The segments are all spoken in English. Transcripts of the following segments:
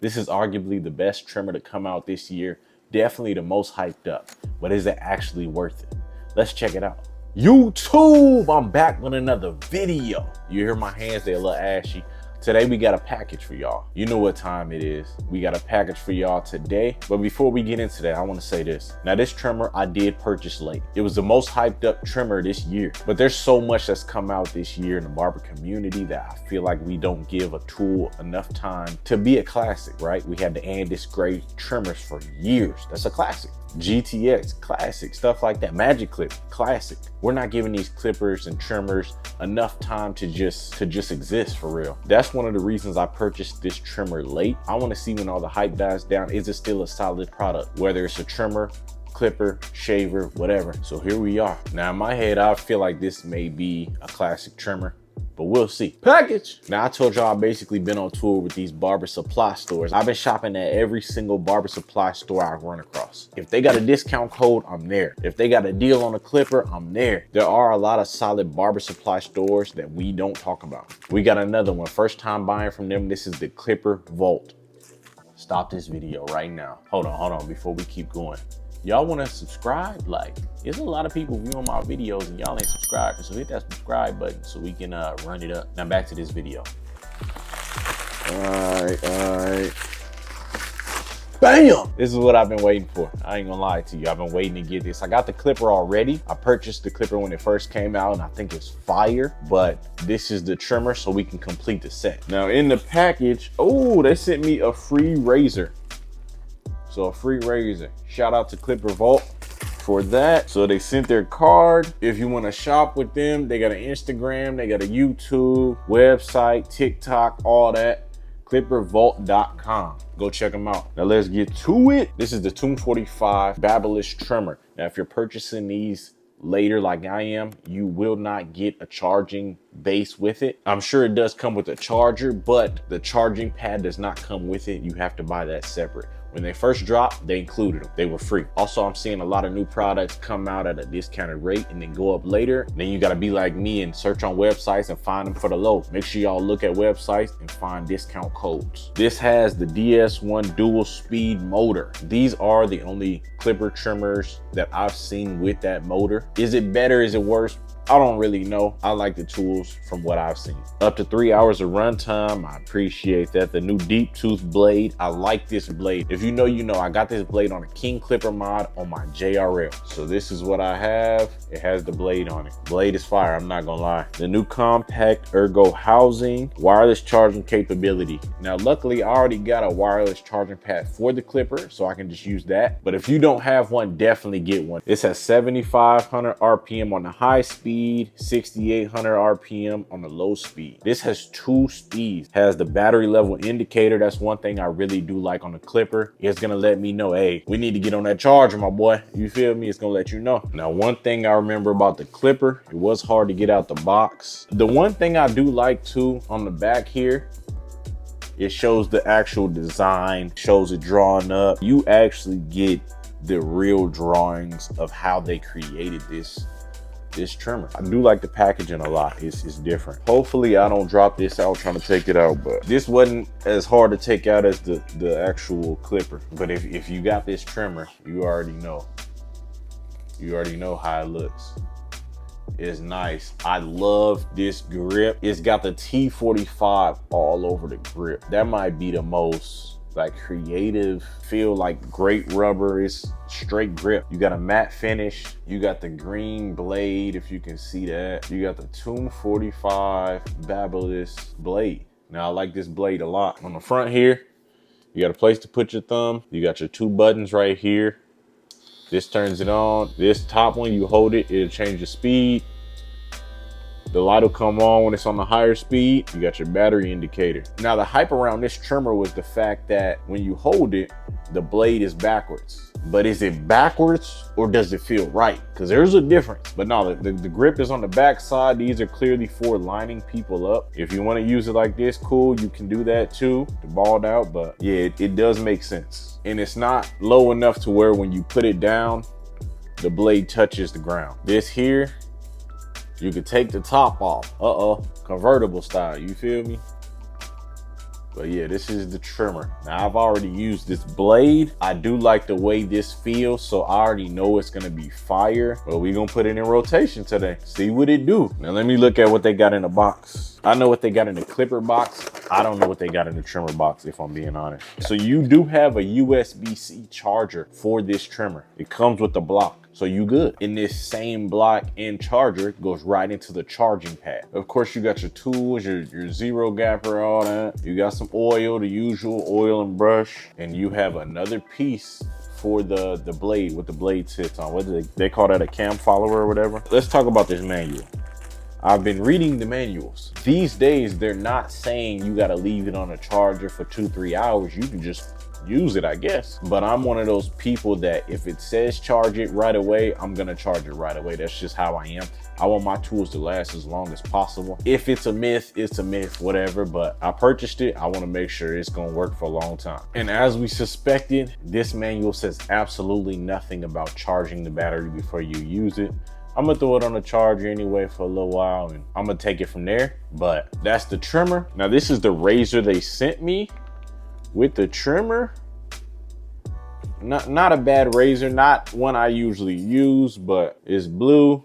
This is arguably the best trimmer to come out this year. Definitely the most hyped up, but is it actually worth it? Let's check it out. YouTube, I'm back with another video. You hear my hands, they're a little ashy. Today we got a package for y'all. You know what time it is. We got a package for y'all today. But before we get into that, I want to say this. Now this trimmer I did purchase late. It was the most hyped up trimmer this year. But there's so much that's come out this year in the barber community that I feel like we don't give a tool enough time to be a classic, right? We had the Andis Gray trimmers for years. That's a classic. GTX, classic, stuff like that. Magic Clip, classic. We're not giving these clippers and trimmers enough time to just exist for real. That's one of the reasons I purchased this trimmer late. I want to see when all the hype dies down, is it still a solid product? Whether it's a trimmer, clipper, shaver, whatever. So here we are. Now in my head, I feel like this may be a classic trimmer, but we'll see. Package. Now I told y'all I've basically been on tour with these barber supply stores. I've been shopping at every single barber supply store I run across. If they got a discount code, I'm there. If they got a deal on a clipper, I'm there. There are a lot of solid barber supply stores that we don't talk about. We got another one, first time buying from them. This is the Clipper Vault. Stop this video right now. Hold on, before we keep going. Y'all want to subscribe? Like, there's a lot of people viewing my videos and y'all ain't subscribed, so hit that subscribe button so we can run it up. Now back to this video. All right. Bam! This is what I've been waiting for. I ain't gonna lie to you. I've been waiting to get this. I got the clipper already. I purchased the clipper when it first came out and I think it's fire, but this is the trimmer so we can complete the set. Now in the package, oh, they sent me a free razor. So a free razor. Shout out to Clipper Vault for that. So they sent their card. If you want to shop with them, they got an Instagram, they got a YouTube, website, TikTok, all that. ClipperVault.com. Go check them out. Now let's get to it. This is the Tomb45 Babyliss Trimmer. Now if you're purchasing these later like I am, you will not get a charging base with it. I'm sure it does come with a charger, but the charging pad does not come with it. You have to buy that separate. When they first dropped, they included them. They were free. Also, I'm seeing a lot of new products come out at a discounted rate and then go up later. Then you gotta be like me and search on websites and find them for the low. Make sure y'all look at websites and find discount codes. This has the DS1 dual speed motor. These are the only clipper trimmers that I've seen with that motor. Is it better? Is it worse? I don't really know. I like the tools from what I've seen. Up to 3 hours of runtime. I appreciate that. The new deep tooth blade. I like this blade. If you know, you know. I got this blade on a King Clipper mod on my JRL. So this is what I have. It has the blade on it. Blade is fire, I'm not gonna lie. The new compact ergo housing, wireless charging capability. Now, luckily, I already got a wireless charging pad for the clipper, so I can just use that. But if you don't have one, definitely get one. This has 7,500 RPM on the high speed, 6,800 RPM on the low speed. This has 2 speeds, has the battery level indicator. That's one thing I really do like on the clipper. It's gonna let me know, hey, we need to get on that charger, my boy. You feel me? It's gonna let you know. Now, one thing I remember about the clipper, it was hard to get out the box. The one thing I do like too on the back here, it shows the actual design, shows it drawn up. You actually get the real drawings of how they created this trimmer. I do like the packaging a lot. It's different. Hopefully I don't drop this out trying to take it out, but this wasn't as hard to take out as the actual clipper. But if you got this trimmer, you already know. You already know how it looks. It's nice. I love this grip. It's got the T45 all over the grip. That might be the most like creative feel, like great rubber. Is straight grip. You got a matte finish. You got the green blade, if you can see that. You got the Tomb45 Babyliss blade. Now I like this blade a lot. On the front here, you got a place to put your thumb. You got your 2 buttons right here. This turns it on. This top one, you hold it, it'll change the speed. The light will come on when it's on the higher speed. You got your battery indicator. Now the hype around this trimmer was the fact that when you hold it, the blade is backwards. But is it backwards or does it feel right? Because there's a difference. But no, the grip is on the back side. These are clearly for lining people up. If you want to use it like this, cool, you can do that too, to balled out. But yeah, it does make sense. And it's not low enough to where when you put it down, the blade touches the ground. This here, you could take the top off. Convertible style, you feel me? But yeah, this is the trimmer. Now I've already used this blade. I do like the way this feels, so I already know it's gonna be fire. But we gonna put it in rotation today. See what it do. Now let me look at what they got in the box. I know what they got in the clipper box. I don't know what they got in the trimmer box, if I'm being honest. So you do have a USB-C charger for this trimmer. It comes with the block. So you good. In this same block and charger, it goes right into the charging pad. Of course, you got your tools, your zero gapper, all that. You got some oil, the usual oil and brush, and you have another piece for the blade, what the blade sits on. What do they call that, a cam follower or whatever? Let's talk about this manual. I've been reading the manuals. These days, they're not saying you gotta leave it on a charger for 2-3 hours. You can just use it, I guess. But I'm one of those people that if it says charge it right away, I'm gonna charge it right away. That's just how I am. I want my tools to last as long as possible. If it's a myth, it's a myth, whatever. But I purchased it. I wanna make sure it's gonna work for a long time. And as we suspected, this manual says absolutely nothing about charging the battery before you use it. I'm gonna throw it on the charger anyway for a little while and I'm gonna take it from there. But that's the trimmer. Now this is the razor they sent me with the trimmer. Not a bad razor, not one I usually use, but it's blue.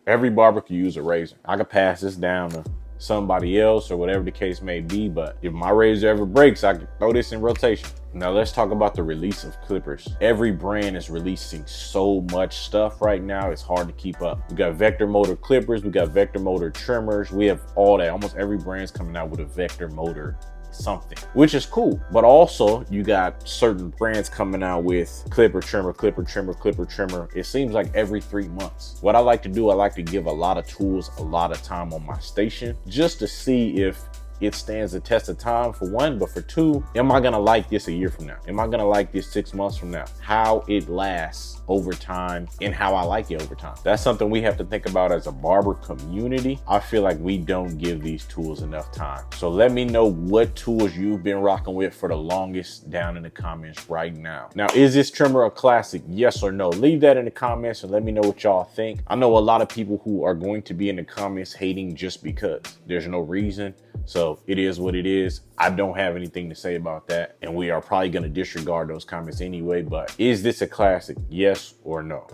Every barber could use a razor. I could pass this down to somebody else or whatever the case may be, but if my razor ever breaks, I can throw this in rotation. Now let's talk about the release of clippers. Every brand is releasing so much stuff right now, it's hard to keep up. We got vector motor clippers, we got vector motor trimmers, we have all that. Almost every brand's coming out with a vector motor something, which is cool. But also you got certain brands coming out with clipper trimmer, clipper trimmer, clipper trimmer. It seems like every 3 months. What I like to do, I like to give a lot of tools a lot of time on my station just to see if it stands the test of time, for one, but for two, am I gonna like this a year from now? Am I gonna like this 6 months from now? How it lasts over time and how I like it over time. That's something we have to think about as a barber community. I feel like we don't give these tools enough time. So let me know what tools you've been rocking with for the longest down in the comments right now. Now, is this trimmer a classic? Yes or no? Leave that in the comments and let me know what y'all think. I know a lot of people who are going to be in the comments hating just because. There's no reason. So it is what it is. I don't have anything to say about that. And we are probably gonna disregard those comments anyway, but is this a classic? Yes or no?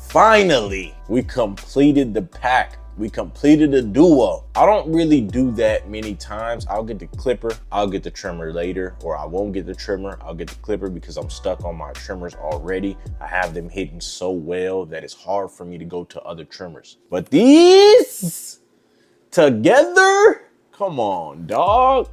Finally, we completed the pack. We completed the duo. I don't really do that many times. I'll get the clipper, I'll get the trimmer later, or I won't get the trimmer, I'll get the clipper because I'm stuck on my trimmers already. I have them hitting so well that it's hard for me to go to other trimmers. But these together, come on, dog.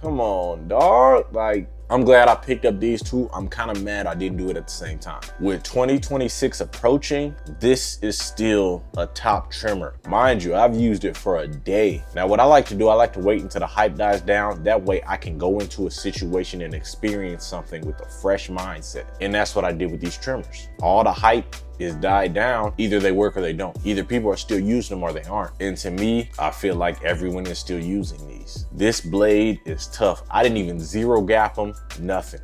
Come on, dog. Like, I'm glad I picked up these two. I'm kind of mad I didn't do it at the same time. With 2026 approaching, this is still a top trimmer. Mind you, I've used it for a day. Now, what I like to do, I like to wait until the hype dies down. That way I can go into a situation and experience something with a fresh mindset. And that's what I did with these trimmers. All the hype is died down. Either they work or they don't. Either people are still using them or they aren't. And to me, I feel like everyone is still using these. This blade is tough. I didn't even zero gap them, nothing.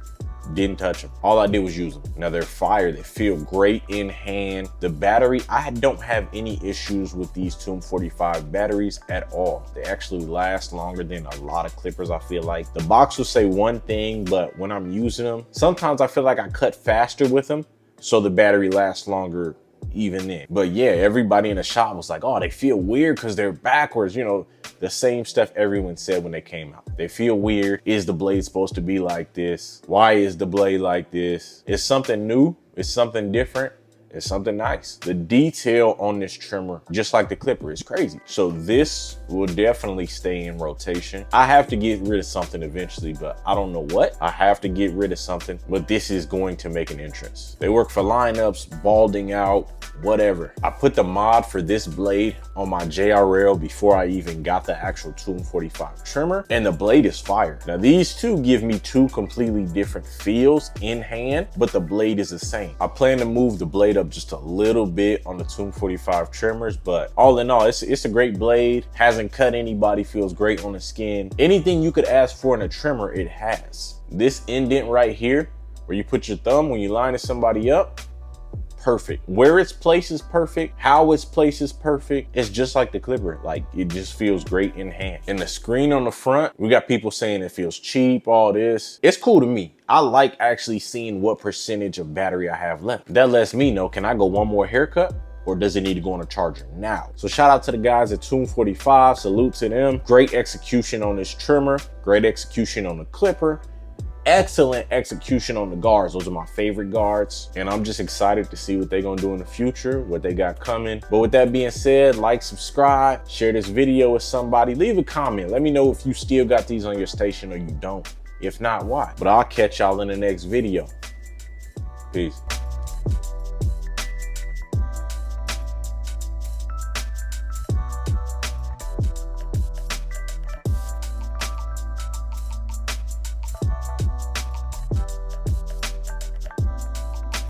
Didn't touch them. All I did was use them. Now they're fire. They feel great in hand. The battery, I don't have any issues with these Tomb45 batteries at all. They actually last longer than a lot of clippers, I feel like. The box will say one thing, but when I'm using them, sometimes I feel like I cut faster with them, so the battery lasts longer even then. But yeah, everybody in the shop was like, oh, they feel weird because they're backwards. You know, the same stuff everyone said when they came out. They feel weird. Is the blade supposed to be like this? Why is the blade like this? It's something new. It's something different. It's something nice. The detail on this trimmer, just like the clipper, is crazy. So this will definitely stay in rotation. I have to get rid of something eventually, but I don't know what. I have to get rid of something, but this is going to make an entrance. They work for lineups, balding out, whatever. I put the mod for this blade on my JRL before I even got the actual Tomb45 trimmer, and the blade is fire. Now these two give me two completely different feels in hand, but the blade is the same. I plan to move the blade up just a little bit on the Tomb45 trimmers, but all in all, it's a great blade. Hasn't cut anybody, feels great on the skin. Anything you could ask for in a trimmer, it has. This indent right here, where you put your thumb when you line somebody up, perfect. Where its place is perfect, how its place is perfect. It's just like the clipper. Like, it just feels great in hand. And the screen on the front, we got people saying it feels cheap, all this. It's cool to me. I like actually seeing what percentage of battery I have left. That lets me know, can I go one more haircut? Or does it need to go on a charger now? So shout out to the guys at Tomb45, salute to them. Great execution on this trimmer, great execution on the clipper, excellent execution on the guards. Those are my favorite guards. And I'm just excited to see what they're gonna do in the future, what they got coming. But with that being said, like, subscribe, share this video with somebody, leave a comment. Let me know if you still got these on your station or you don't. If not, why? But I'll catch y'all in the next video. Peace.